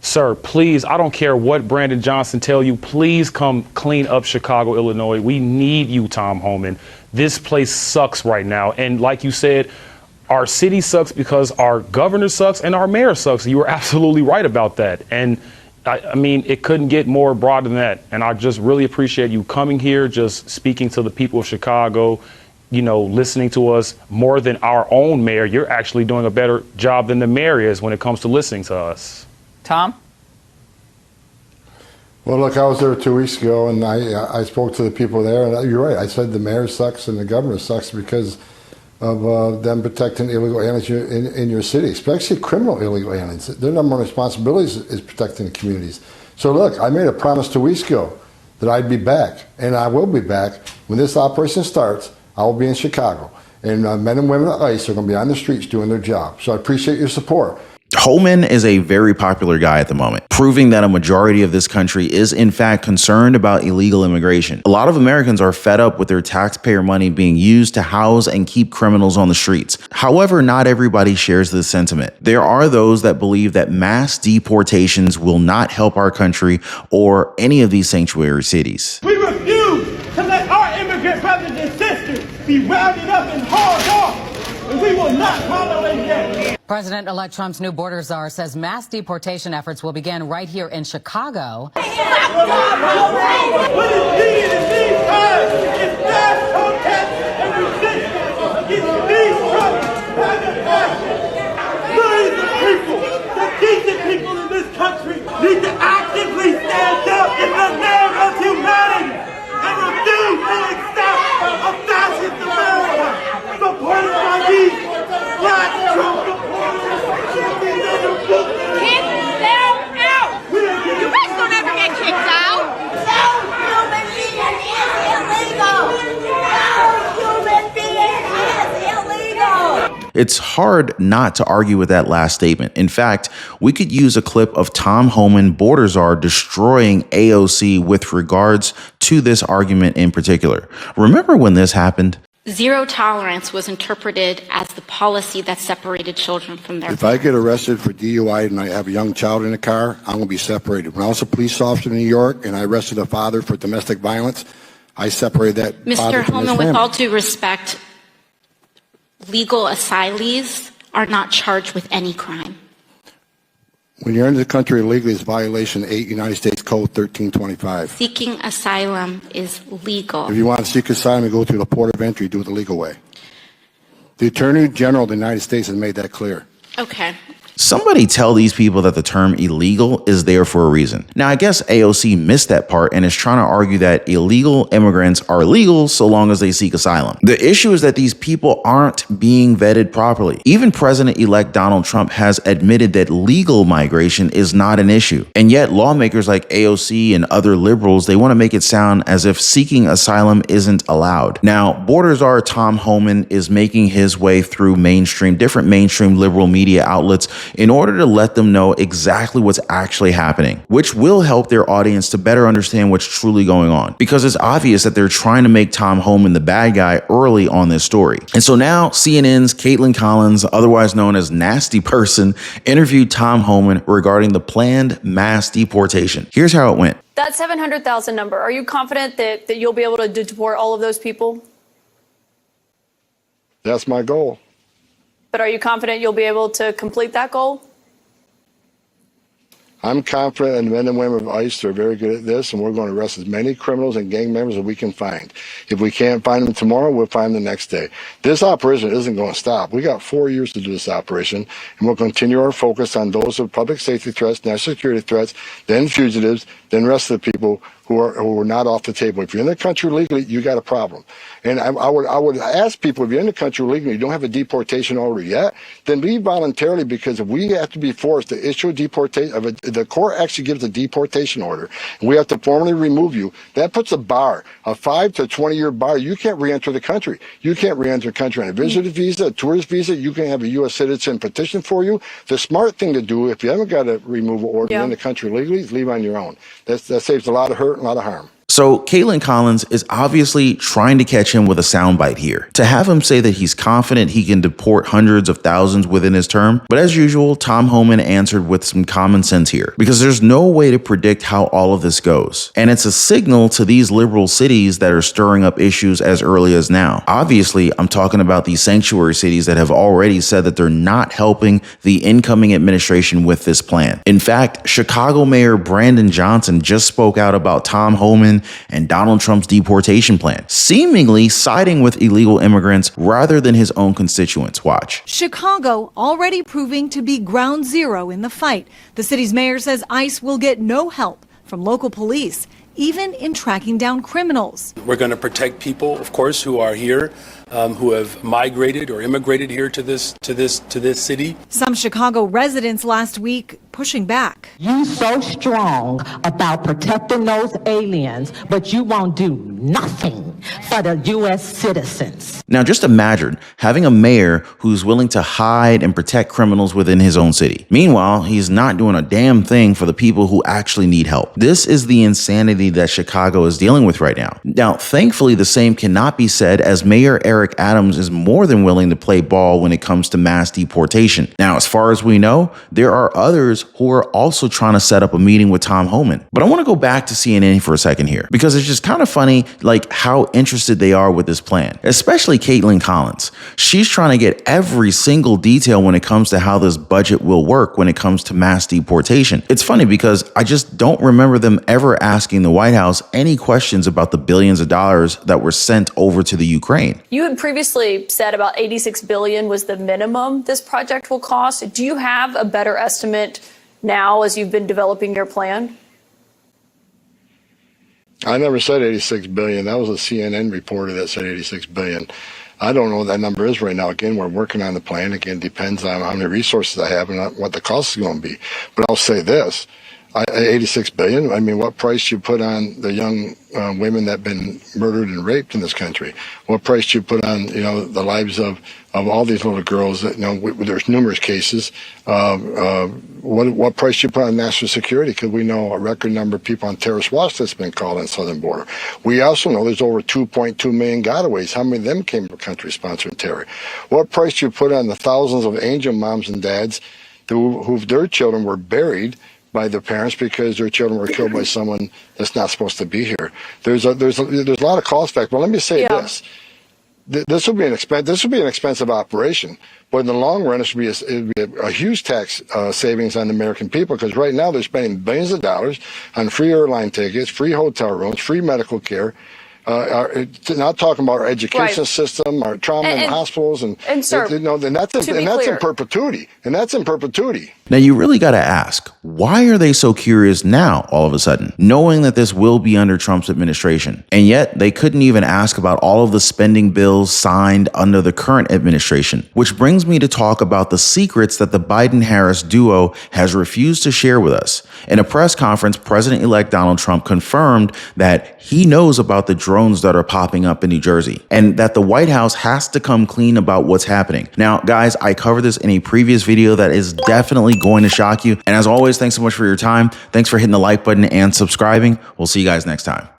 Sir, please, I don't care what Brandon Johnson tell you, please come clean up Chicago, Illinois. We need you, Tom Homan. This place sucks right now. And like you said, our city sucks because our governor sucks and our mayor sucks. You were absolutely right about that. And I mean, it couldn't get more broad than that. And I just really appreciate you coming here, just speaking to the people of Chicago, you know, listening to us more than our own mayor. You're actually doing a better job than the mayor is when it comes to listening to us. Tom? Well, look, I was there 2 weeks ago, and I spoke to the people there, and you're right. I said the mayor sucks and the governor sucks because of them protecting illegal aliens in your city, especially criminal illegal aliens. Their number one responsibility is protecting the communities. So, look, I made a promise 2 weeks ago that I'd be back, and I will be back. When this operation starts, I will be in Chicago, and men and women at ICE are going to be on the streets doing their job. So I appreciate your support. Homan is a very popular guy at the moment, proving that a majority of this country is in fact concerned about illegal immigration. A lot of Americans are fed up with their taxpayer money being used to house and keep criminals on the streets. However, not everybody shares this sentiment. There are those that believe that mass deportations will not help our country or any of these sanctuary cities. We refuse to let our immigrant brothers and sisters be rounded up and hauled off, and we will not tolerate that. President-elect Trump's new border czar says mass deportation efforts will begin right here in Chicago. What is needed in these times is mass protest and resistance against these Trump private actions. Millions of people, the decent people in this country, need to actively stand up in the name of humanity and refuse to accept a fascist America supported by these black Trump supporters. Kick them out! You guys don't ever get kicked out! No human being is illegal! No human being is illegal! It's hard not to argue with that last statement. In fact, we could use a clip of Tom Homan, border czar, destroying AOC with regards to this argument in particular. Remember when this happened? Zero tolerance was interpreted as the policy that separated children from their If I get arrested for DUI and I have a young child in the car, I'm going to be separated. When I was a police officer in New York and I arrested a father for domestic violence, I separated that father Mr. from his Homan, with family. all due respect, legal asylees are not charged with any crime. When you're in the country illegally, it's violation 8 United States Code 1325. Seeking asylum is legal. If you want to seek asylum and go through the port of entry, do it the legal way. The Attorney General of the United States has made that clear. Okay. Somebody tell these people that the term illegal is there for a reason. Now, I guess AOC missed that part and is trying to argue that illegal immigrants are legal so long as they seek asylum. The issue is that these people aren't being vetted properly. Even President-elect Donald Trump has admitted that legal migration is not an issue. And yet lawmakers like AOC and other liberals, they want to make it sound as if seeking asylum isn't allowed. Now, border czar Tom Homan is making his way through different mainstream liberal media outlets in order to let them know exactly what's actually happening, which will help their audience to better understand what's truly going on. Because it's obvious that they're trying to make Tom Homan the bad guy early on this story. And so now CNN's Caitlin Collins, otherwise known as Nasty Person, interviewed Tom Homan regarding the planned mass deportation. Here's how it went. That 700,000 number, are you confident that you'll be able to deport all of those people? That's my goal. But are you confident you'll be able to complete that goal? I'm confident in the men and women of ICE. They're very good at this, and we're going to arrest as many criminals and gang members as we can find. If we can't find them tomorrow, we'll find them the next day. This operation isn't going to stop. We got 4 years to do this operation, and we'll continue our focus on those with public safety threats, national security threats, then fugitives, then the rest of the people who are not off the table. If you're in the country legally, you got a problem. And I would ask people, if you're in the country legally, you don't have a deportation order yet, then leave voluntarily, because if we have to be forced to issue a deportation, the court actually gives a deportation order, and we have to formally remove you, that puts a bar, a 5 to 20-year bar. You can't re-enter the country. You can't re-enter the country on a visitor visa, a tourist visa. You can have a U.S. citizen petition for you. The smart thing to do, if you haven't got a removal order in the country legally, is leave on your own. That saves a lot of hurt and a lot of harm. So Caitlin Collins is obviously trying to catch him with a soundbite here, to have him say that he's confident he can deport hundreds of thousands within his term. But as usual, Tom Homan answered with some common sense here, because there's no way to predict how all of this goes. And it's a signal to these liberal cities that are stirring up issues as early as now. Obviously, I'm talking about these sanctuary cities that have already said that they're not helping the incoming administration with this plan. In fact, Chicago Mayor Brandon Johnson just spoke out about Tom Homan and Donald Trump's deportation plan, seemingly siding with illegal immigrants rather than his own constituents. Watch. Chicago already proving to be ground zero in the fight. The city's mayor says ICE will get no help from local police, even in tracking down criminals. We're going to protect people, of course, who are here, who have migrated or immigrated here to this city. Some Chicago residents last week pushing back. You so strong about protecting those aliens, but you won't do nothing for the U.S. citizens. Now just imagine having a mayor who's willing to hide and protect criminals within his own city. Meanwhile, he's not doing a damn thing for the people who actually need help. This is the insanity that Chicago is dealing with right now. Now, thankfully, the same cannot be said, as Mayor Eric Adams is more than willing to play ball when it comes to mass deportation. Now, as far as we know, there are others who are also trying to set up a meeting with Tom Homan. But I want to go back to CNN for a second here, because it's just kind of funny, like how interested they are with this plan, especially Caitlin Collins. She's trying to get every single detail when it comes to how this budget will work when it comes to mass deportation. It's funny because I just don't remember them ever asking the White House any questions about the billions of dollars that were sent over to the Ukraine. You had previously said about $86 billion was the minimum this project will cost. Do you have a better estimate now as you've been developing your plan? I never said 86 billion. That was a CNN reporter that said 86 billion. I don't know what that number is right now. Again, we're working on the plan. Again, it depends on how many resources I have and what the cost is going to be. But I'll say this. 86 billion. I mean, what price you put on the young women that have been murdered and raped in this country? What price you put on, the lives of all these little girls that, there's numerous cases. What price you put on national security? Because we know a record number of people on terrorist watch that's been called on the southern border. We also know there's over 2.2 million gotaways. How many of them came from countries sponsoring terror? What price you put on the thousands of angel moms and dads who their children were buried by their parents because their children were killed by someone that's not supposed to be here? There's a lot of cost factor. But let me say this: this will be an expensive operation, but in the long run, it would be a huge tax savings on the American people, because right now they're spending billions of dollars on free airline tickets, free hotel rooms, free medical care. Not talking about our education system, our trauma and hospitals, and sir, that's in perpetuity. And that's in perpetuity. Now, you really got to ask, why are they so curious now, all of a sudden, knowing that this will be under Trump's administration? And yet, they couldn't even ask about all of the spending bills signed under the current administration, which brings me to talk about the secrets that the Biden-Harris duo has refused to share with us. In a press conference, President-elect Donald Trump confirmed that he knows about the drones that are popping up in New Jersey, and that the White House has to come clean about what's happening. Now, guys, I covered this in a previous video that is definitely going to shock you. And as always, thanks so much for your time. Thanks for hitting the like button and subscribing. We'll see you guys next time.